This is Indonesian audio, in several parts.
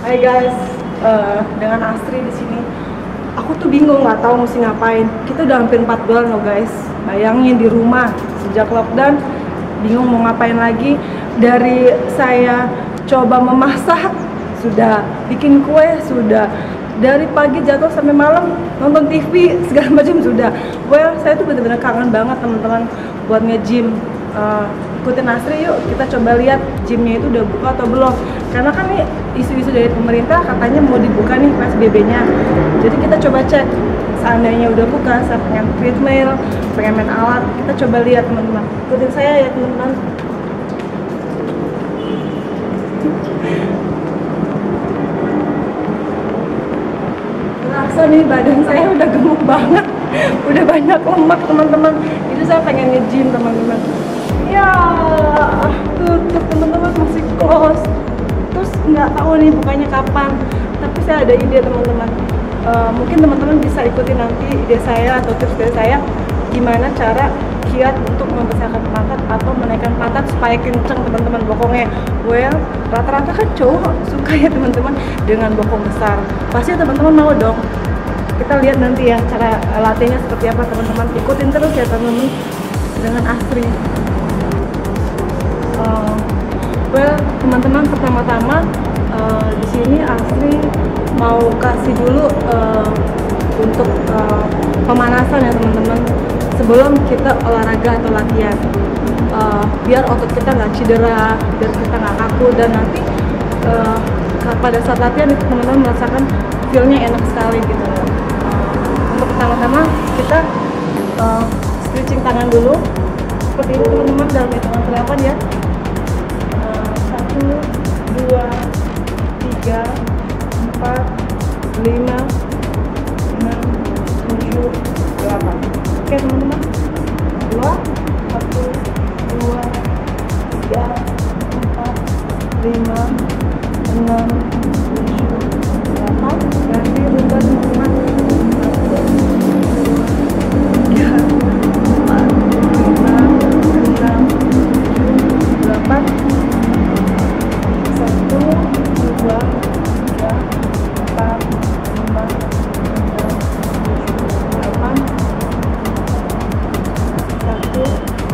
Hai guys, dengan Astri di sini. Aku tuh bingung, nggak tahu mesti ngapain. Kita udah hampir 4 bulan loh guys. Bayangin di rumah sejak lockdown, bingung mau ngapain lagi. Dari saya coba memasak, sudah bikin kue, sudah dari pagi jatuh sampai malam nonton TV segala macam sudah. Well, saya tuh bener-bener kangen banget teman-teman buat nge-gym. Ikutin Astri yuk, kita coba lihat gymnya itu udah buka atau belum, karena kan nih isu-isu dari pemerintah katanya mau dibuka nih PSBB-nya. Jadi kita coba cek, seandainya udah buka, saya pengen treadmill, pengen main alat, kita coba lihat teman-teman. Ikutin saya ya teman-teman. Terasa nih badan saya udah gemuk banget, udah banyak lemak teman-teman. Itu saya pengen nge-gym teman-teman. Ya, tutup teman-teman, masih close. Terus nggak tahu nih bukanya kapan. Tapi saya ada ide teman-teman. Mungkin teman-teman bisa ikuti nanti ide saya atau tips dari saya gimana cara kiat untuk membesarkan pantat atau menaikkan pantat supaya kenceng teman-teman bokongnya. Well, rata-rata kan cowok suka ya teman-teman dengan bokong besar. Pasti teman-teman mau dong. Kita lihat nanti ya cara latihannya seperti apa teman-teman. Ikutin terus ya teman-teman dengan Astri. Well, teman-teman, pertama-tama di sini Astri mau kasih dulu untuk pemanasan ya teman-teman, sebelum kita olahraga atau latihan, biar otot kita nggak cedera, biar kita nggak kaku, dan nanti pada saat latihan itu teman-teman merasakan feel-nya enak sekali gitu. Untuk pertama-tama kita stretching tangan dulu seperti ini teman-teman, dalam hitungan 8 ya. 1, 2, 3, 4, 5, 6, 7, 8. Oke teman-teman. 2, 1, 2, 3, 4, 5, 6, 7, 8. Ganti rutenya teman-teman. 1, 2, 3, 4, 5, 6, 7, 8. 1, 2,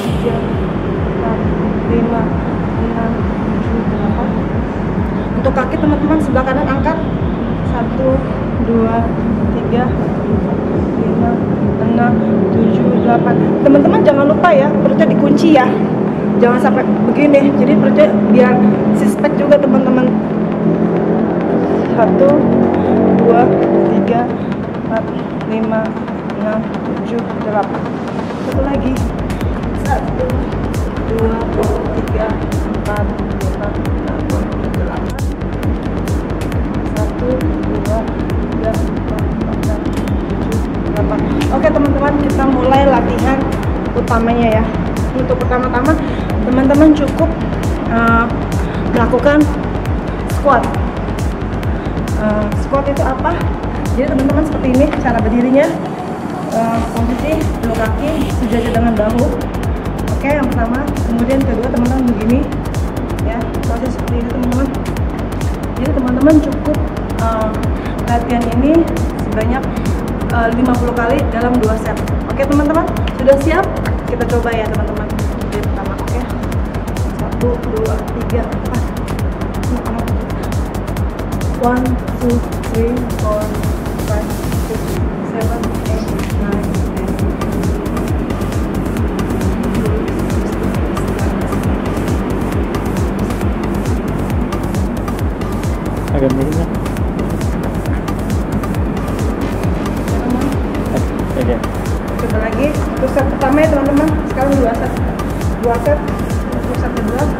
3, 4, 5, 6, 7, 8. Untuk kaki teman-teman sebelah kanan angkat. 1, 2, 3, 5, 6, 7, 8. Teman-teman jangan lupa ya, perutnya dikunci ya. Jangan sampai begini. Jadi perutnya biar six-pack juga teman-teman. 1, 2, 3, 4, 5, 6, 7, 8. Satu lagi. 1, 2, 3, 4, 5, 6, 7, 8. 1, 2, 3, 4, 5, 6, 7, 8. Oke teman-teman, kita mulai latihan utamanya ya. Untuk pertama-tama teman-teman cukup melakukan squat. Squat itu apa? Jadi teman-teman seperti ini cara berdirinya. Posisi dua kaki sejajar dengan bahu. Oke, yang pertama. Kemudian kedua teman-teman begini ya, proses seperti ini teman-teman. Jadi teman-teman cukup latihan ini sebanyak 50 kali dalam 2 set. Oke teman-teman, sudah siap? Kita coba ya teman-teman. Jadi pertama, oke. 1, 2, 3, 4. 1, 2, 3, 4, 5, 6, 7, 8, 9, 10. Agak mirip ya. Coba lagi untuk set pertama ya teman-teman. Sekarang 2 set. 2 set. Untuk set kedua 1,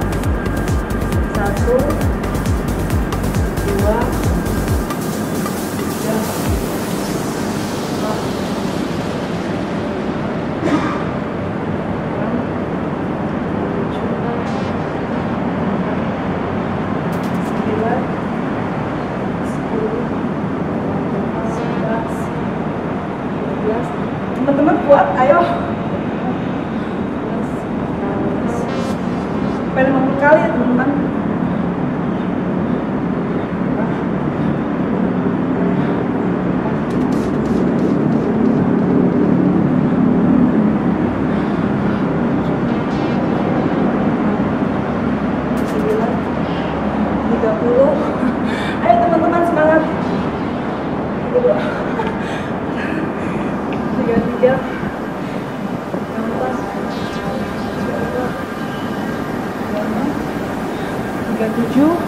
2, 3, 4, 5, 6, 7, 8, 9, 10, 11, 12. Teman-teman kuat, ayo. Sampai 50 kali ya teman-teman. Ayo teman-teman semangat. 32, 33, 37,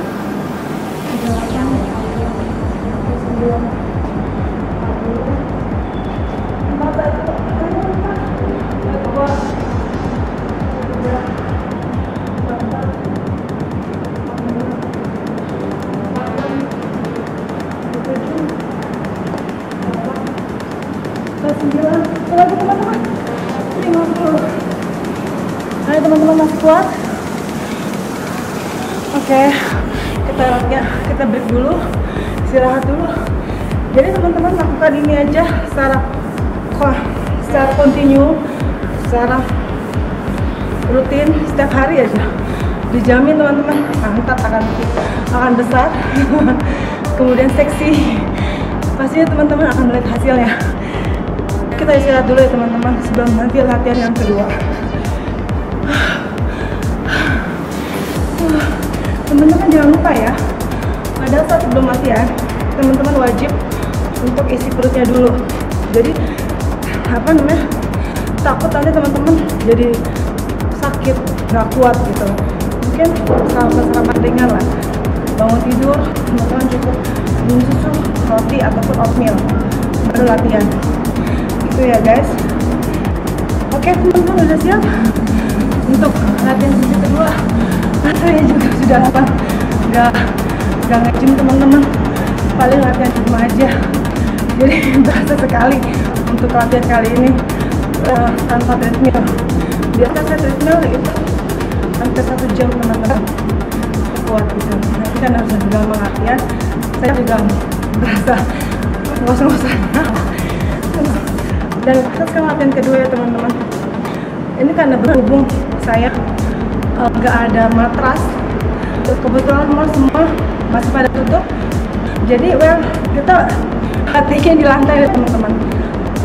9, lagi teman-teman, 50. Ayo teman-teman, masih kuat. Oke, kita break dulu, istirahat dulu. Jadi teman-teman lakukan ini aja secara kontinu, secara rutin setiap hari aja. Dijamin teman-teman angkat akan besar, kemudian seksi. Pastinya teman-teman akan melihat hasilnya. Kita istirahat dulu ya teman-teman sebelum nanti latihan yang kedua. Teman-teman jangan lupa ya, pada saat sebelum latihan teman-teman wajib untuk isi perutnya dulu. Jadi takut nanti teman-teman jadi sakit, nggak kuat gitu. Mungkin sarapan ringan lah, bangun tidur teman-teman cukup minum susu, roti ataupun oatmeal baru latihan. Itu ya guys. Oke teman-teman, udah siap untuk latihan sesi kedua. Saya juga sudah lapar, nggak nge-gym teman-teman, paling latihan di rumah aja. Jadi berasa sekali untuk latihan kali ini tanpa treadmill. Biasanya saya treadmill itu hampir 1 jam teman-teman, kuat gitu. Nanti kan harus juga latihan, saya juga berasa ngos-ngosan. Dan sekarang latihan kedua ya teman-teman. Ini karena berhubung saya nggak ada matras, kebetulan mall semua masih pada tutup, jadi kita latihan di lantai ya teman-teman.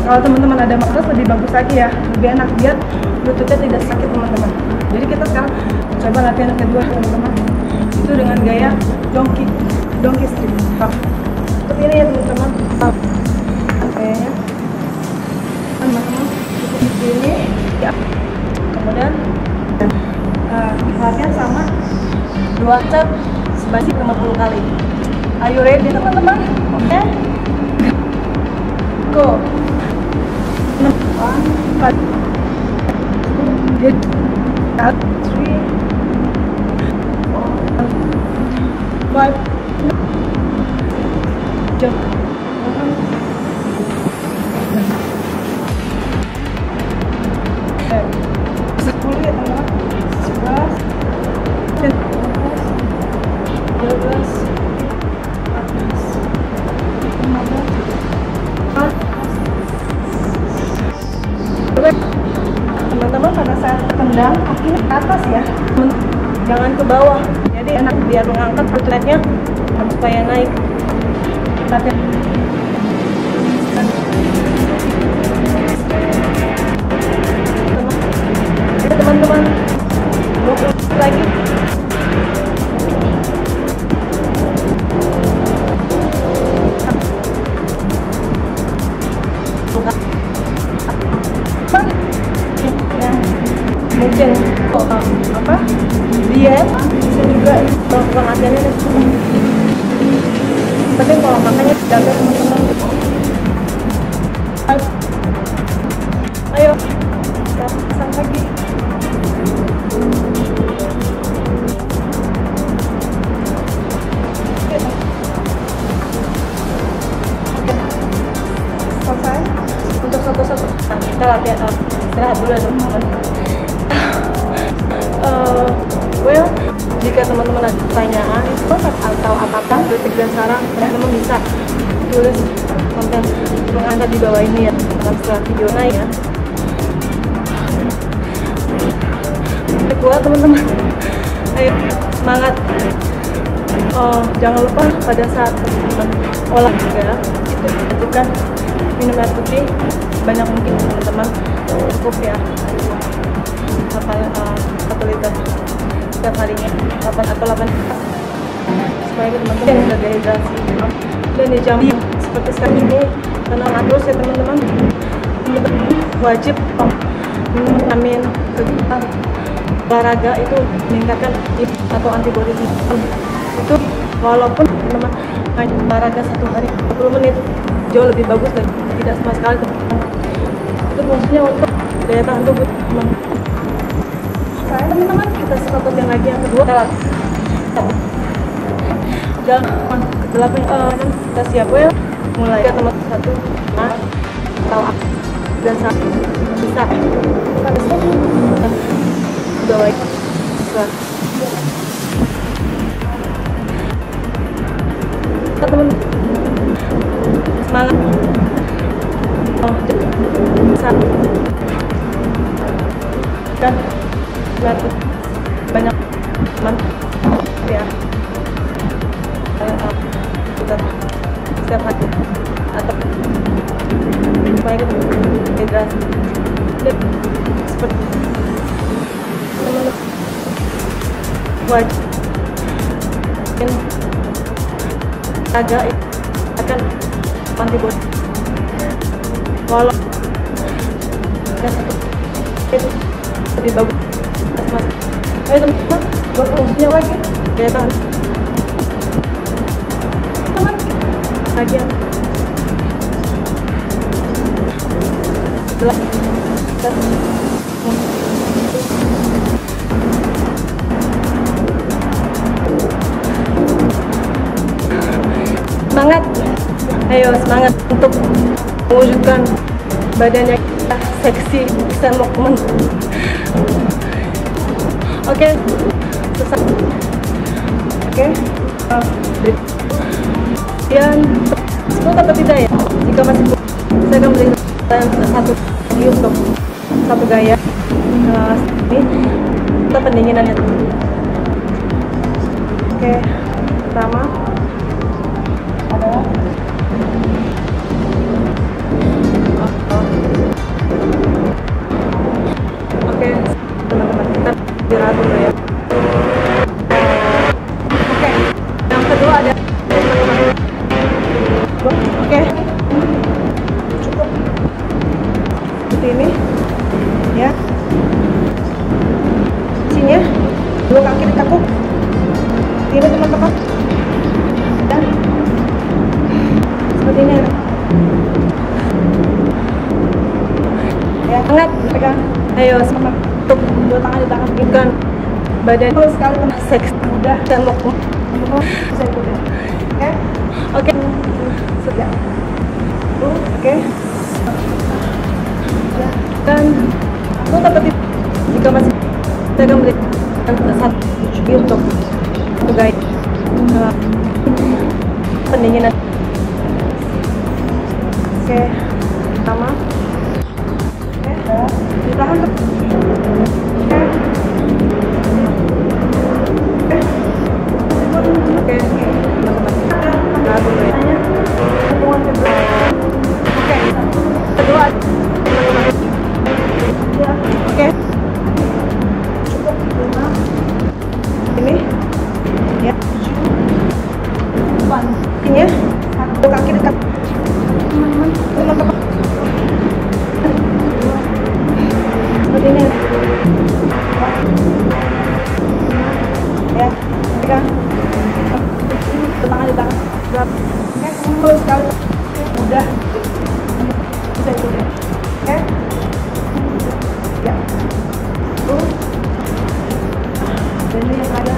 Kalau teman-teman ada matras lebih bagus lagi ya, lebih enak biar lututnya tidak sakit teman-teman. Jadi kita sekarang coba latihan kedua teman-teman, itu dengan gaya donkey strip seperti ini ya teman-teman. Kayaknya teman-teman cukup di sini ya, kemudian latihan sama 2 set sebanyak 50 kali. Are you ready teman-teman? Oke, go. 1, 4, 3, 4, 5, 6, 7, 10 ya teman-teman. 11, 12, 14, teman-teman pada saat tendang kakinya ke atas ya, jangan ke bawah, jadi enak biar mengangkat perutnya supaya naik. Tapi teman-teman lagi mungkin dia bisa juga melakukan latihannya penting kalau makanya jaga teman-teman. Ayo pasang lagi. Selesai untuk satu-satu. Nah, kita latihan istirahat dulu ya teman-teman. Jika teman-teman ada pertanyaan atau apakah kritik dan saran, teman-teman bisa tulis konten mengangkat di bawah ini ya setelah video naik ya. kuat teman-teman. Ayo semangat. Jangan lupa pada saat olahraga itu butuhkan minum air putih banyak mungkin teman-teman, cukup ya 1 liter setiap harinya, 8 atau 8 supaya teman-teman tidak dehidrasi. Dan di jam seperti sekarang ini tenang terus ya teman-teman, wajib vitamin kegiatan olahraga itu meningkatkan atau antibodi itu, walaupun teman-teman hanya olahraga 1 hari 20 menit jauh lebih bagus dan tidak sama sekali teman-teman. Itu fungsinya untuk daya tahan tubuh teman. Sekarang teman-teman kita stop yang lagi yang kedua jangan ke-8 kita siap ya, mulai ya teman. 1 atau dan 1 bisa udah baik teman, semangat. Dan banyak teman ya, kita setiap hari atau supaya kita hidrasi dan seperti teman wajib agak akan antibodi walau itu lebih bagus. Ayo teman-teman, buat fungsinya lagi daya tahan teman lagi setelah semangat. Ayo semangat untuk mewujudkan badannya kita seksi semok teman. Oke, selesai. Oke, dan 10 atau tidak ya, jika masih saya akan berikan 1 video untuk 1 gaya ini kita pendinginannya. Oke, pertama adalah oke teman-teman, kita istirahat dulu ya. Oke, yang kedua ada oke, cukup seperti ini ya, sini 2 kaki ditekuk ini teman-teman, dan seperti ini ya, hangat pegang. Ayo semangat untuk 2 tangan di tangan bukan badan full sekali teman, seks mudah dan mau bisa ikutin. Oke, sudah oke dan aku tetap jika masih saya akan berikan 1 video untuk 1 gaya pendinginan. Oke, pertama ditahan oke, kedua oke, cukup 5 ini ya, ini ya, 2 kaki dekat teman-teman seperti ini ya, pegang tangan di tangan berat. Oke, full sekali mudah bisa ikutin. Oke ya, dan ini yang ada.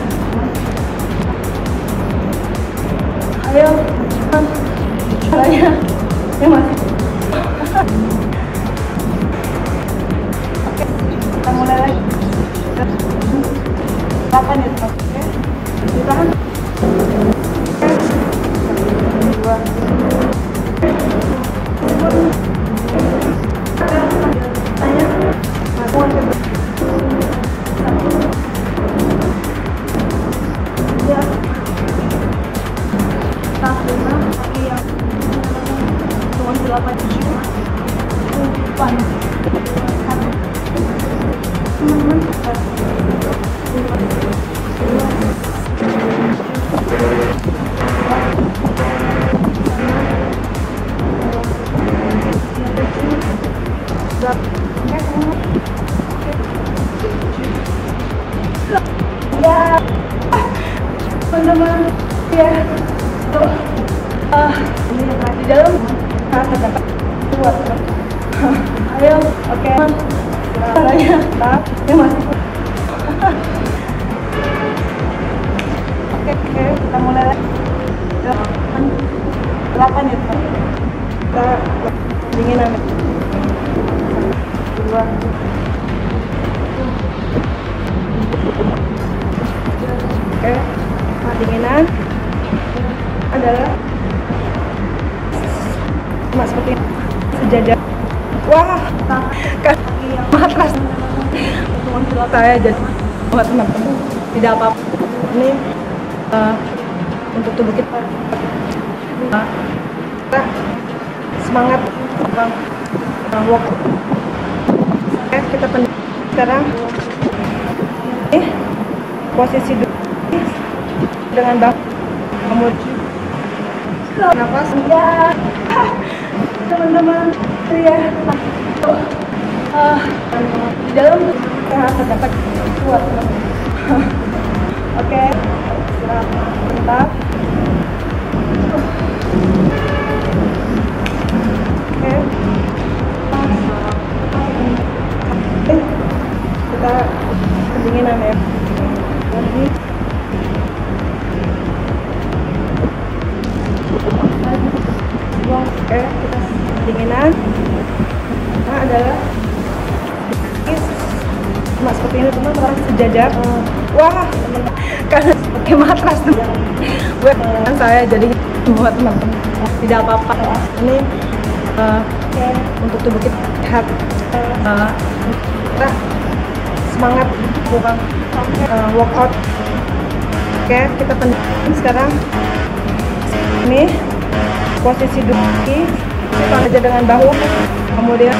Ayo saya yang masih oke, kita mulai lagi 8 ya teman. Oke, ditahan. Oke, 2 tanya masuk 8, 7, 8, 1. Ya, teman-teman, ya, tuh, ini di dalam terdapat kuat. Ayo, oke, caranya, ya masih. Oke, kita mulai lagi. 8 ya, kita dinginan. 2. Oke, dinginan adalah seperti sejajar. Wah, kaki yang matras teman-teman saya jadi buat teman-teman tidak apa-apa. Ini untuk tubuh kita semangat walk. Oke, kita sekarang ini posisi dengan bang kemudian nafas ya teman-teman ya di dalam sehat terdapat kuat teman-teman. Oke, istirahat sebentar. Oke, kita pendinginan ya lagi. Oke, kita pendinginan. Nah, adalah cuma seperti ini teman-teman, sejajar. Wah, karena pakai matras teman. Buat saya jadi buat teman-teman tidak apa-apa. Ini untuk tubuh kita sehat. Kita semangat bukan workout. Oke, kita pendingin sekarang. Ini posisi duduk, kita aja dengan bahu, kemudian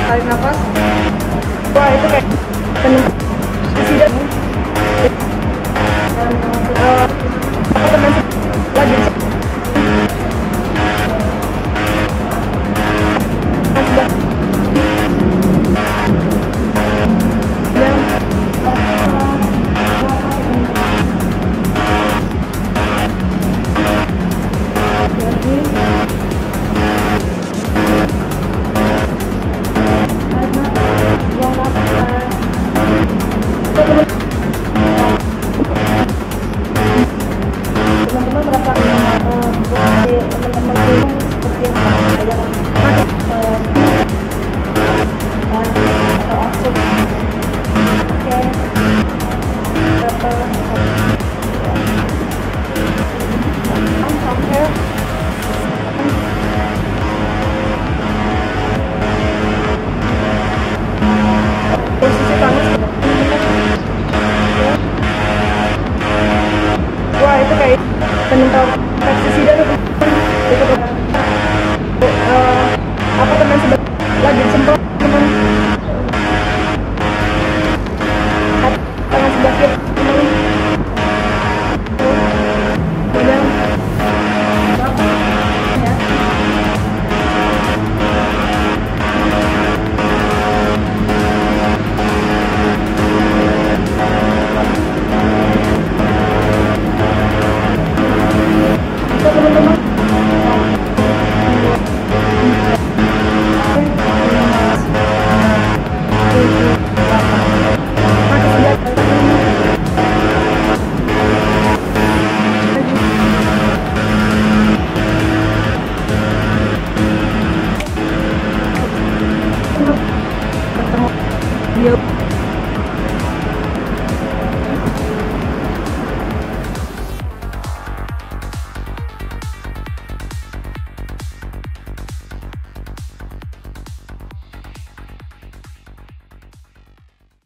tarik nafas. Wah, itu kayak penuh tidak teman lagi